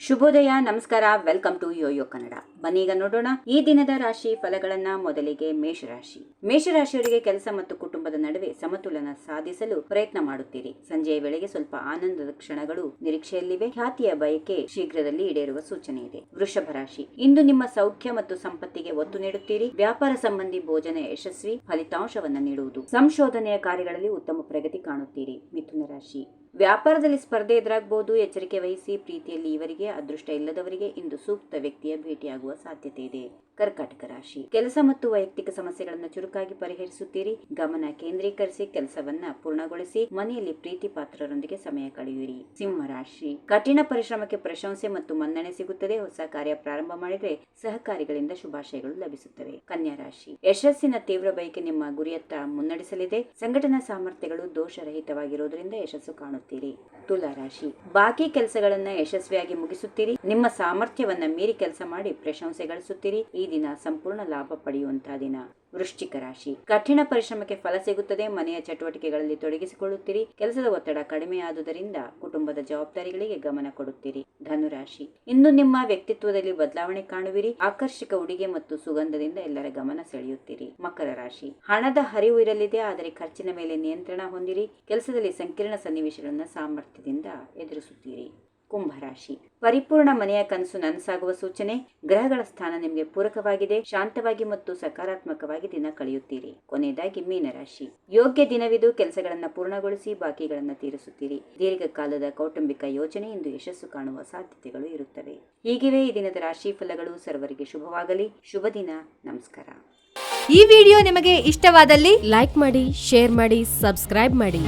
ಶುಭೋದಯ, ನಮಸ್ಕಾರ. Welcome to YoYo Kannada. ಬನ್ನೀಗ ನೋಡೋಣ ಈ ದಿನದ ರಾಶಿ ಫಲಗಳನ್ನ. ಮೊದಲಿಗೆ ಮೇಷರಾಶಿ. ಮೇಷರಾಶಿಯವರಿಗೆ ಕೆಲಸ ಮತ್ತು ಕುಟುಂಬದ ನಡುವೆ ಸಮತೋಲನ ಸಾಧಿಸಲು ಪ್ರಯತ್ನ ಮಾಡುತ್ತೀರಿ. ಸಂಜೆಯ ವೇಳೆಗೆ ಸ್ವಲ್ಪ ಆನಂದದ ಕ್ಷಣಗಳು ನಿರೀಕ್ಷೆಯಲ್ಲಿವೆ. ಖ್ಯಾತಿಯ ಬಯಕೆ ಶೀಘ್ರದಲ್ಲಿ ಈಡೇರುವ ಸೂಚನೆ ಇದೆ. ವೃಷಭ ರಾಶಿ. ಇಂದು ನಿಮ್ಮ ಸೌಖ್ಯ ಮತ್ತು ಸಂಪತ್ತಿಗೆ ಒತ್ತು ನೀಡುತ್ತೀರಿ. ವ್ಯಾಪಾರ ಸಂಬಂಧಿ ಭೋಜನ ಯಶಸ್ವಿ ಫಲಿತಾಂಶವನ್ನ ನೀಡುವುದು. ಸಂಶೋಧನೆಯ ಕಾರ್ಯಗಳಲ್ಲಿ ಉತ್ತಮ ಪ್ರಗತಿ ಕಾಣುತ್ತೀರಿ. ಮಿಥುನ ರಾಶಿ. ವ್ಯಾಪಾರದಲ್ಲಿ ಸ್ಪರ್ಧೆ ಎದುರಾಗಬಹುದು. ಎಚ್ಚರಿಕೆ ವಹಿಸಿ. ಪ್ರೀತಿಯಲ್ಲಿ ಇವರಿಗೆ ಅದೃಷ್ಟ ಇಲ್ಲದವರಿಗೆ ಇಂದು ಸೂಕ್ತ ವ್ಯಕ್ತಿಯ ಭೇಟಿಯಾಗುವ ಸಾಧ್ಯತೆ ಇದೆ. ಕರ್ಕಾಟಕ ರಾಶಿ. ಕೆಲಸ ಮತ್ತು ವೈಯಕ್ತಿಕ ಸಮಸ್ಯೆಗಳನ್ನು ಚುರುಕಾಗಿ ಪರಿಹರಿಸುತ್ತೀರಿ. ಗಮನ ಕೇಂದ್ರೀಕರಿಸಿ ಕೆಲಸವನ್ನ ಪೂರ್ಣಗೊಳಿಸಿ. ಮನೆಯಲ್ಲಿ ಪ್ರೀತಿ ಪಾತ್ರರೊಂದಿಗೆ ಸಮಯ ಕಳೆಯುವಿರಿ. ಸಿಂಹ ರಾಶಿ. ಕಠಿಣ ಪರಿಶ್ರಮಕ್ಕೆ ಪ್ರಶಂಸೆ ಮತ್ತು ಮನ್ನಣೆ ಸಿಗುತ್ತದೆ. ಹೊಸ ಕಾರ್ಯ ಪ್ರಾರಂಭ ಮಾಡಿದರೆ ಸಹಕಾರಿಗಳಿಂದ ಶುಭಾಶಯಗಳು ಲಭಿಸುತ್ತವೆ. ಕನ್ಯಾ ರಾಶಿ. ಯಶಸ್ಸಿನ ತೀವ್ರ ಬಯಕೆ ನಿಮ್ಮ ಗುರಿಯತ್ತ ಮುನ್ನಡೆಸಲಿದೆ. ಸಂಘಟನಾ ಸಾಮರ್ಥ್ಯಗಳು ದೋಷರಹಿತವಾಗಿರುವುದರಿಂದ ಯಶಸ್ಸು ಕಾಣುತ್ತೀರಿ. ತುಲಾ ರಾಶಿ. ಬಾಕಿ ಕೆಲಸಗಳನ್ನ ಯಶಸ್ವಿಯಾಗಿ ಮುಗಿಸುತ್ತೀರಿ. ನಿಮ್ಮ ಸಾಮರ್ಥ್ಯವನ್ನ ಮೀರಿ ಕೆಲಸ ಮಾಡಿ ಪ್ರಶಂಸೆ ಗಳಿಸುತ್ತೀರಿ. ಈ ದಿನ ಸಂಪೂರ್ಣ ಲಾಭ ಪಡೆಯುವಂತಹ ದಿನ. ವೃಶ್ಚಿಕ ರಾಶಿ. ಕಠಿಣ ಪರಿಶ್ರಮಕ್ಕೆ ಫಲ ಸಿಗುತ್ತದೆ. ಮನೆಯ ಚಟುವಟಿಕೆಗಳಲ್ಲಿ ತೊಡಗಿಸಿಕೊಳ್ಳುತ್ತೀರಿ. ಕೆಲಸದ ಒತ್ತಡ ಕಡಿಮೆಯಾದುದರಿಂದ ಕುಟುಂಬದ ಜವಾಬ್ದಾರಿಗಳಿಗೆ ಗಮನ ಕೊಡುತ್ತೀರಿ. ಧನುರಾಶಿ. ಇಂದು ನಿಮ್ಮ ವ್ಯಕ್ತಿತ್ವದಲ್ಲಿ ಬದಲಾವಣೆ ಕಾಣುವಿರಿ. ಆಕರ್ಷಕ ಉಡುಗೆ ಮತ್ತು ಸುಗಂಧದಿಂದ ಎಲ್ಲರ ಗಮನ ಸೆಳೆಯುತ್ತೀರಿ. ಮಕರ ರಾಶಿ. ಹಣದ ಹರಿವು ಇರಲಿದೆ, ಆದರೆ ಖರ್ಚಿನ ಮೇಲೆ ನಿಯಂತ್ರಣ ಹೊಂದಿರಿ. ಕೆಲಸದಲ್ಲಿ ಸಂಕೀರ್ಣ ಸನ್ನಿವೇಶಗಳನ್ನು ಸಾಮರ್ಥ್ಯದಿಂದ ಎದುರಿಸುತ್ತೀರಿ. ಕುಂಭರಾಶಿ. ಪರಿಪೂರ್ಣ ಮನೆಯ ಕನಸು ನನಸಾಗುವ ಸೂಚನೆ. ಗ್ರಹಗಳ ಸ್ಥಾನ ನಿಮಗೆ ಪೂರಕವಾಗಿದೆ. ಶಾಂತವಾಗಿ ಮತ್ತು ಸಕಾರಾತ್ಮಕವಾಗಿ ದಿನ ಕಳೆಯುತ್ತೀರಿ. ಕೊನೆಯದಾಗಿ ಮೀನರಾಶಿ. ಯೋಗ್ಯ ದಿನವಿದು. ಕೆಲಸಗಳನ್ನು ಪೂರ್ಣಗೊಳಿಸಿ ಬಾಕಿಗಳನ್ನು ತೀರಿಸುತ್ತೀರಿ. ದೀರ್ಘಕಾಲದ ಕೌಟುಂಬಿಕ ಯೋಜನೆ ಇಂದು ಯಶಸ್ಸು ಕಾಣುವ ಸಾಧ್ಯತೆಗಳು ಇರುತ್ತವೆ. ಹೀಗಿವೆ ಈ ದಿನದ ರಾಶಿ ಫಲಗಳು. ಸರ್ವರಿಗೆ ಶುಭವಾಗಲಿ. ಶುಭ ದಿನ. ನಮಸ್ಕಾರ. ಈ ವಿಡಿಯೋ ನಿಮಗೆ ಇಷ್ಟವಾದಲ್ಲಿ ಲೈಕ್ ಮಾಡಿ, ಶೇರ್ ಮಾಡಿ, ಸಬ್ಸ್ಕ್ರೈಬ್ ಮಾಡಿ.